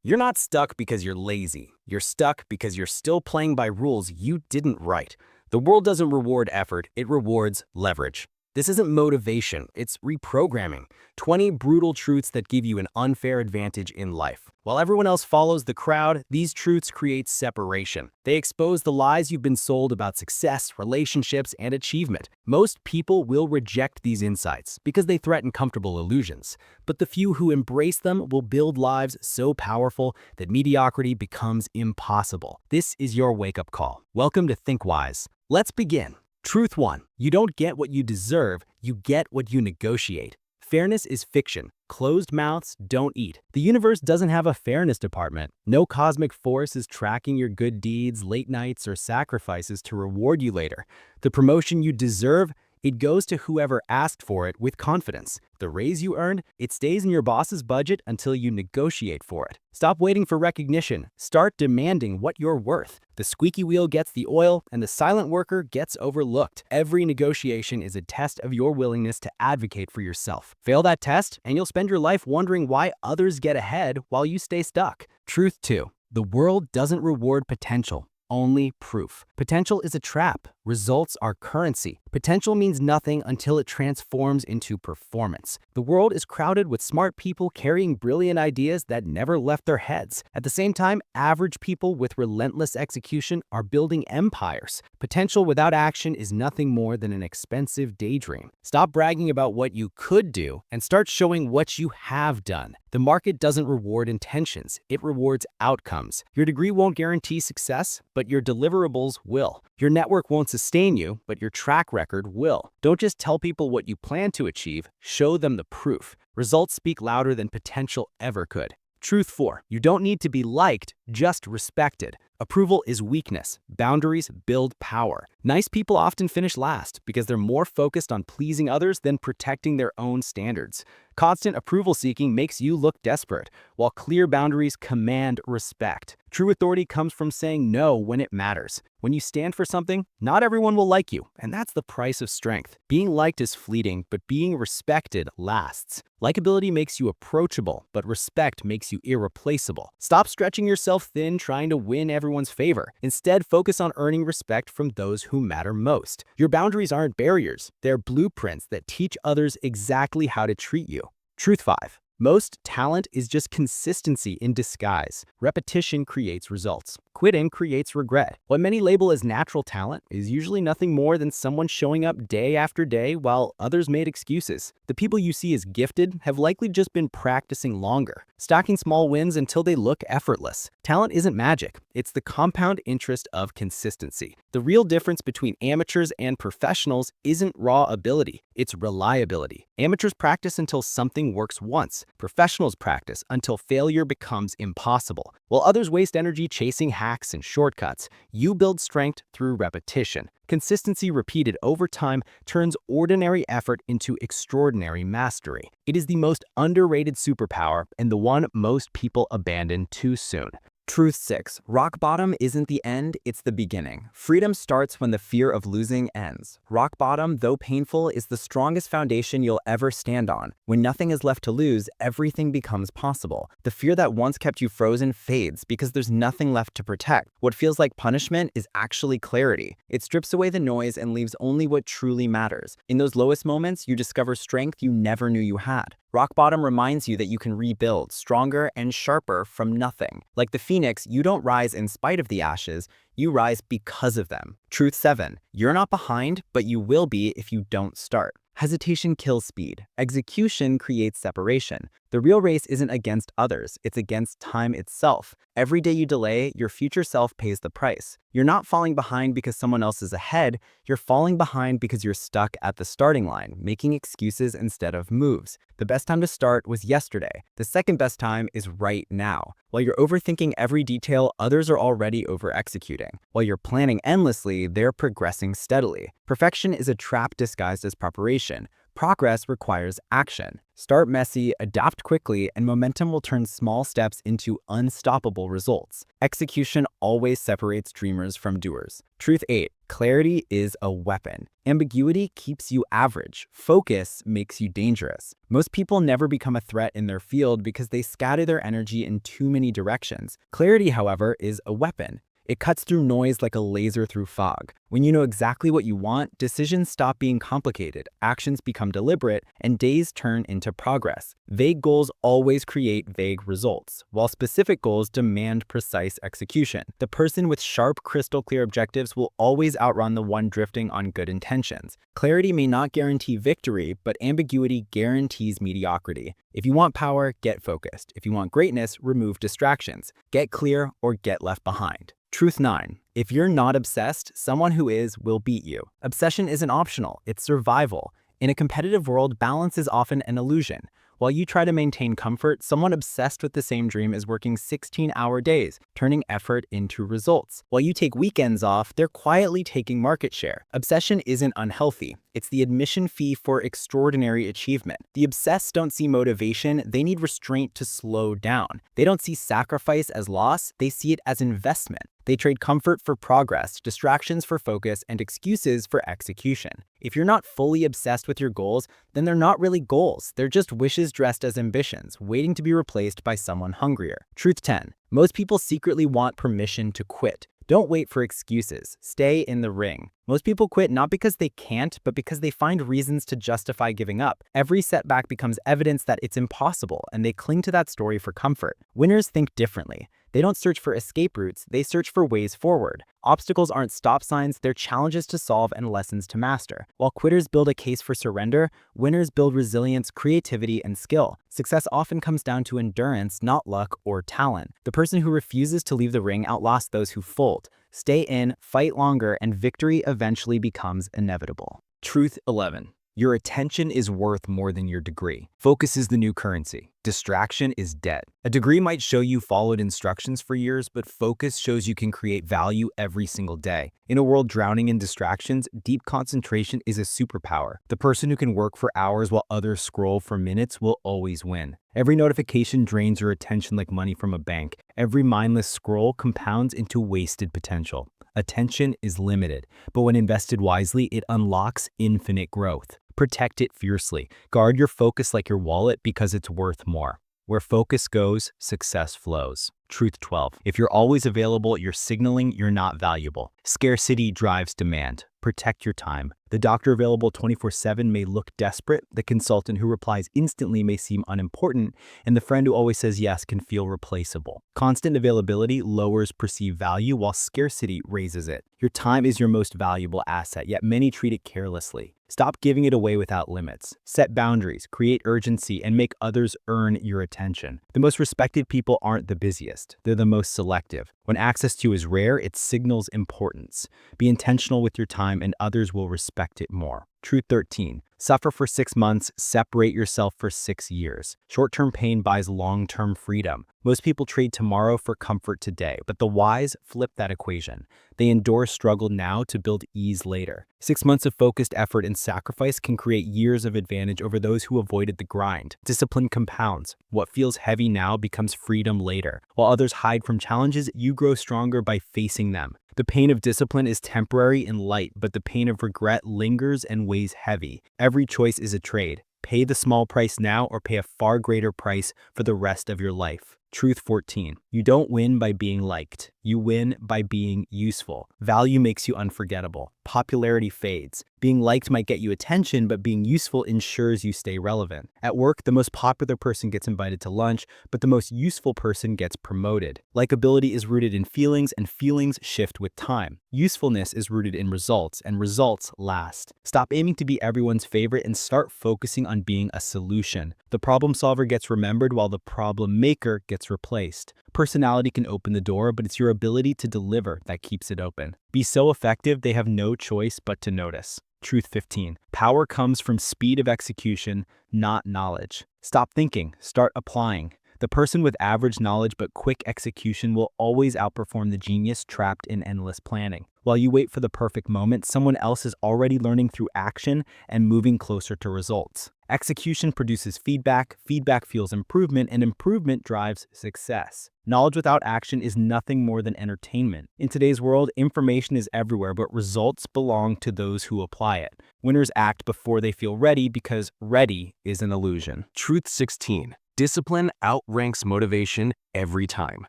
You're not stuck because you're lazy. You're stuck because you're still playing by rules you didn't write. The world doesn't reward effort, it rewards leverage. This isn't motivation, it's reprogramming. 20 brutal truths that give you an unfair advantage in life. While everyone else follows the crowd, these truths create separation. They expose the lies you've been sold about success, relationships, and achievement. Most people will reject these insights because they threaten comfortable illusions. But the few who embrace them will build lives so powerful that mediocrity becomes impossible. This is your wake-up call. Welcome to Think Wise. Let's begin. Truth 1. You don't get what you deserve, you get what you negotiate. Fairness is fiction. Closed mouths don't eat. The universe doesn't have a fairness department. No cosmic force is tracking your good deeds, late nights, or sacrifices to reward you later. The promotion you deserve, it goes to whoever asked for it with confidence. The raise you earned, it stays in your boss's budget until you negotiate for it. Stop waiting for recognition. Start demanding what you're worth. The squeaky wheel gets the oil, and the silent worker gets overlooked. Every negotiation is a test of your willingness to advocate for yourself. Fail that test, and you'll spend your life wondering why others get ahead while you stay stuck. Truth 2. The world doesn't reward potential, only proof. Potential is a trap. Results are currency. Potential means nothing until it transforms into performance. The world is crowded with smart people carrying brilliant ideas that never left their heads. At the same time, average people with relentless execution are building empires. Potential without action is nothing more than an expensive daydream. Stop bragging about what you could do and start showing what you have done. The market doesn't reward intentions, it rewards outcomes. Your degree won't guarantee success, but your deliverables will. Your network won't sustain you, but your track record will. Don't just tell people what you plan to achieve, show them the proof. Results speak louder than potential ever could. Truth 4. You don't need to be liked, just respected. Approval is weakness. Boundaries build power. Nice people often finish last because they're more focused on pleasing others than protecting their own standards. Constant approval seeking makes you look desperate, while clear boundaries command respect. True authority comes from saying no when it matters. When you stand for something, not everyone will like you, and that's the price of strength. Being liked is fleeting, but being respected lasts. Likability makes you approachable, but respect makes you irreplaceable. Stop stretching yourself thin trying to win everyone's favor. Instead, focus on earning respect from those who matter most. Your boundaries aren't barriers, they're blueprints that teach others exactly how to treat you. Truth 5. Most talent is just consistency in disguise. Repetition creates results. Quitting creates regret. What many label as natural talent is usually nothing more than someone showing up day after day while others made excuses. The people you see as gifted have likely just been practicing longer, stacking small wins until they look effortless. Talent isn't magic. It's the compound interest of consistency. The real difference between amateurs and professionals isn't raw ability, it's reliability. Amateurs practice until something works once. Professionals practice until failure becomes impossible. While others waste energy chasing hacks and shortcuts, you build strength through repetition. Consistency repeated over time turns ordinary effort into extraordinary mastery. It is the most underrated superpower and the one most people abandon too soon. Truth 6. Rock bottom isn't the end, it's the beginning. Freedom starts when the fear of losing ends. Rock bottom, though painful, is the strongest foundation you'll ever stand on. When nothing is left to lose, everything becomes possible. The fear that once kept you frozen fades because there's nothing left to protect. What feels like punishment is actually clarity. It strips away the noise and leaves only what truly matters. In those lowest moments, you discover strength you never knew you had. Rock bottom reminds you that you can rebuild, stronger and sharper from nothing. Like the phoenix, you don't rise in spite of the ashes, you rise because of them. Truth 7. You're not behind, but you will be if you don't start. Hesitation kills speed. Execution creates separation. The real race isn't against others, it's against time itself. Every day you delay, your future self pays the price. You're not falling behind because someone else is ahead, you're falling behind because you're stuck at the starting line, making excuses instead of moves. The best time to start was yesterday. The second best time is right now. While you're overthinking every detail, others are already over-executing. While you're planning endlessly, they're progressing steadily. Perfection is a trap disguised as preparation. Progress requires action. Start messy, adapt quickly, and momentum will turn small steps into unstoppable results. Execution always separates dreamers from doers. Truth 8. Clarity is a weapon. Ambiguity keeps you average. Focus makes you dangerous. Most people never become a threat in their field because they scatter their energy in too many directions. Clarity, however, is a weapon. It cuts through noise like a laser through fog. When you know exactly what you want, decisions stop being complicated, actions become deliberate, and days turn into progress. Vague goals always create vague results, while specific goals demand precise execution. The person with sharp, crystal-clear objectives will always outrun the one drifting on good intentions. Clarity may not guarantee victory, but ambiguity guarantees mediocrity. If you want power, get focused. If you want greatness, remove distractions. Get clear or get left behind. Truth 9. If you're not obsessed, someone who is will beat you. Obsession isn't optional, it's survival. In a competitive world, balance is often an illusion. While you try to maintain comfort, someone obsessed with the same dream is working 16-hour days, turning effort into results. While you take weekends off, they're quietly taking market share. Obsession isn't unhealthy. It's the admission fee for extraordinary achievement. The obsessed don't see motivation, they need restraint to slow down. They don't see sacrifice as loss, they see it as investment. They trade comfort for progress, distractions for focus, and excuses for execution. If you're not fully obsessed with your goals, then they're not really goals. They're just wishes dressed as ambitions, waiting to be replaced by someone hungrier. Truth 10. Most people secretly want permission to quit. Don't wait for excuses. Stay in the ring. Most people quit not because they can't, but because they find reasons to justify giving up. Every setback becomes evidence that it's impossible, and they cling to that story for comfort. Winners think differently. They don't search for escape routes, they search for ways forward. Obstacles aren't stop signs, they're challenges to solve and lessons to master. While quitters build a case for surrender, winners build resilience, creativity, and skill. Success often comes down to endurance, not luck or talent. The person who refuses to leave the ring outlasts those who fold. Stay in, fight longer, and victory eventually becomes inevitable. Truth 11. Your attention is worth more than your degree. Focus is the new currency. Distraction is debt. A degree might show you followed instructions for years, but focus shows you can create value every single day. In a world drowning in distractions, deep concentration is a superpower. The person who can work for hours while others scroll for minutes will always win. Every notification drains your attention like money from a bank. Every mindless scroll compounds into wasted potential. Attention is limited, but when invested wisely, it unlocks infinite growth. Protect it fiercely. Guard your focus like your wallet because it's worth more. Where focus goes, success flows. Truth 12. If you're always available, you're signaling you're not valuable. Scarcity drives demand. Protect your time. The doctor available 24/7 may look desperate, the consultant who replies instantly may seem unimportant, and the friend who always says yes can feel replaceable. Constant availability lowers perceived value while scarcity raises it. Your time is your most valuable asset, yet many treat it carelessly. Stop giving it away without limits. Set boundaries, create urgency, and make others earn your attention. The most respected people aren't the busiest, they're the most selective. When access to you is rare, it signals importance. Be intentional with your time and others will respect it more. Truth 13. Suffer for 6 months, separate yourself for 6 years. Short-term pain buys long-term freedom. Most people trade tomorrow for comfort today, but the wise flip that equation. They endure struggle now to build ease later. 6 months of focused effort and sacrifice can create years of advantage over those who avoided the grind. Discipline compounds. What feels heavy now becomes freedom later. While others hide from challenges, you grow stronger by facing them. The pain of discipline is temporary and light, but the pain of regret lingers and weighs heavy. Every choice is a trade. Pay the small price now or pay a far greater price for the rest of your life. Truth 14. You don't win by being liked. You win by being useful. Value makes you unforgettable. Popularity fades. Being liked might get you attention, but being useful ensures you stay relevant. At work, the most popular person gets invited to lunch, but the most useful person gets promoted. Likability is rooted in feelings, and feelings shift with time. Usefulness is rooted in results, and results last. Stop aiming to be everyone's favorite and start focusing on being a solution. The problem solver gets remembered while the problem maker gets replaced. Personality can open the door, but it's your ability to deliver that keeps it open. Be so effective, they have no choice but to notice. Truth 15. Power comes from speed of execution, not knowledge. Stop thinking, start applying. The person with average knowledge but quick execution will always outperform the genius trapped in endless planning. While you wait for the perfect moment, someone else is already learning through action and moving closer to results. Execution produces feedback, feedback fuels improvement, and improvement drives success. Knowledge without action is nothing more than entertainment. In today's world, information is everywhere, but results belong to those who apply it. Winners act before they feel ready because ready is an illusion. Truth 16. Discipline outranks motivation every time.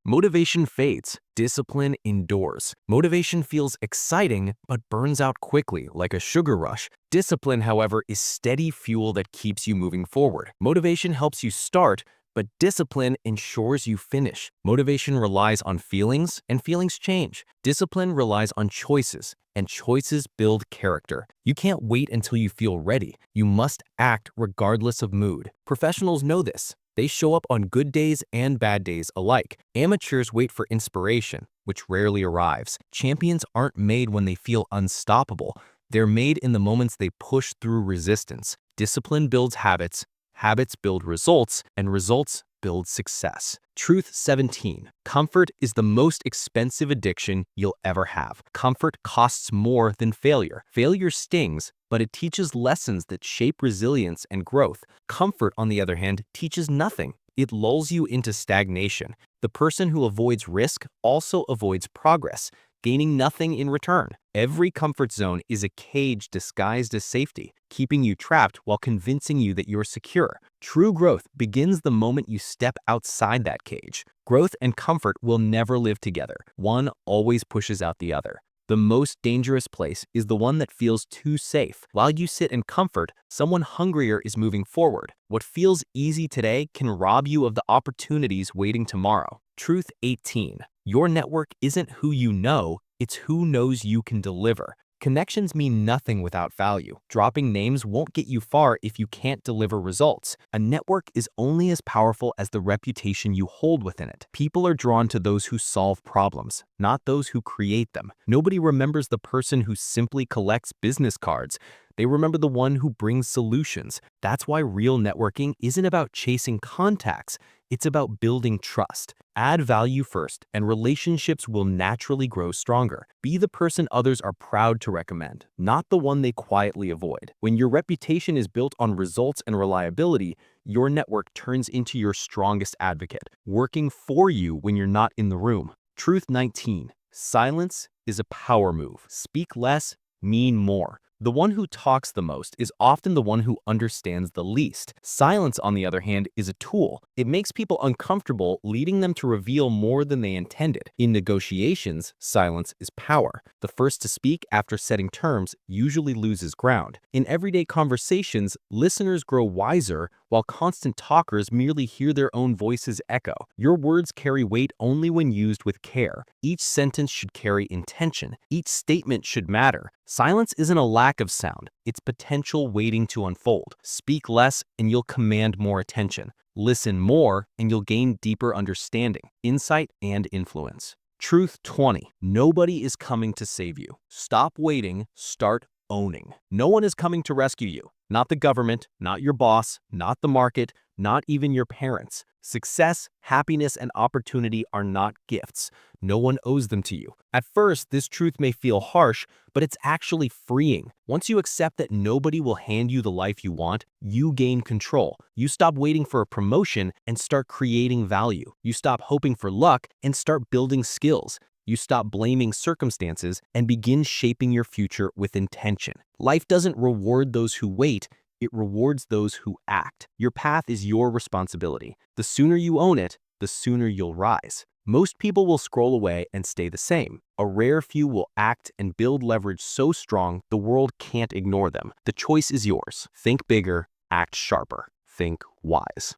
Motivation fades. Discipline endures. Motivation feels exciting, but burns out quickly, like a sugar rush. Discipline, however, is steady fuel that keeps you moving forward. Motivation helps you start, but discipline ensures you finish. Motivation relies on feelings, and feelings change. Discipline relies on choices, and choices build character. You can't wait until you feel ready. You must act regardless of mood. Professionals know this. They show up on good days and bad days alike. Amateurs wait for inspiration, which rarely arrives. Champions aren't made when they feel unstoppable. They're made in the moments they push through resistance. Discipline builds habits, habits build results, and results build success. Truth 17. Comfort is the most expensive addiction you'll ever have. Comfort costs more than failure. Failure stings, but it teaches lessons that shape resilience and growth. Comfort, on the other hand, teaches nothing. It lulls you into stagnation. The person who avoids risk also avoids progress, gaining nothing in return. Every comfort zone is a cage disguised as safety, keeping you trapped while convincing you that you're secure. True growth begins the moment you step outside that cage. Growth and comfort will never live together. One always pushes out the other. The most dangerous place is the one that feels too safe. While you sit in comfort, someone hungrier is moving forward. What feels easy today can rob you of the opportunities waiting tomorrow. Truth 18. Your network isn't who you know, it's who knows you can deliver. Connections mean nothing without value. Dropping names won't get you far if you can't deliver results. A network is only as powerful as the reputation you hold within it. People are drawn to those who solve problems, not those who create them. Nobody remembers the person who simply collects business cards. They remember the one who brings solutions. That's why real networking isn't about chasing contacts. It's about building trust. Add value first, and relationships will naturally grow stronger. Be the person others are proud to recommend, not the one they quietly avoid. When your reputation is built on results and reliability, your network turns into your strongest advocate, working for you when you're not in the room. Truth 19. Silence is a power move. Speak less, mean more. The one who talks the most is often the one who understands the least. Silence, on the other hand, is a tool. It makes people uncomfortable, leading them to reveal more than they intended. In negotiations, silence is power. The first to speak after setting terms usually loses ground. In everyday conversations, listeners grow wiser, while constant talkers merely hear their own voices echo. Your words carry weight only when used with care. Each sentence should carry intention. Each statement should matter. Silence isn't a lack of sound, it's potential waiting to unfold. Speak less and you'll command more attention. Listen more and you'll gain deeper understanding, insight, and influence. Truth 20. Nobody is coming to save you. Stop waiting, start owning. No one is coming to rescue you. Not the government, not your boss, not the market, not even your parents. Success, happiness, and opportunity are not gifts. No one owes them to you. At first, this truth may feel harsh, but it's actually freeing. Once you accept that nobody will hand you the life you want, you gain control. You stop waiting for a promotion and start creating value. You stop hoping for luck and start building skills. You stop blaming circumstances and begin shaping your future with intention. Life doesn't reward those who wait, it rewards those who act. Your path is your responsibility. The sooner you own it, the sooner you'll rise. Most people will scroll away and stay the same. A rare few will act and build leverage so strong the world can't ignore them. The choice is yours. Think bigger, act sharper. Think wise.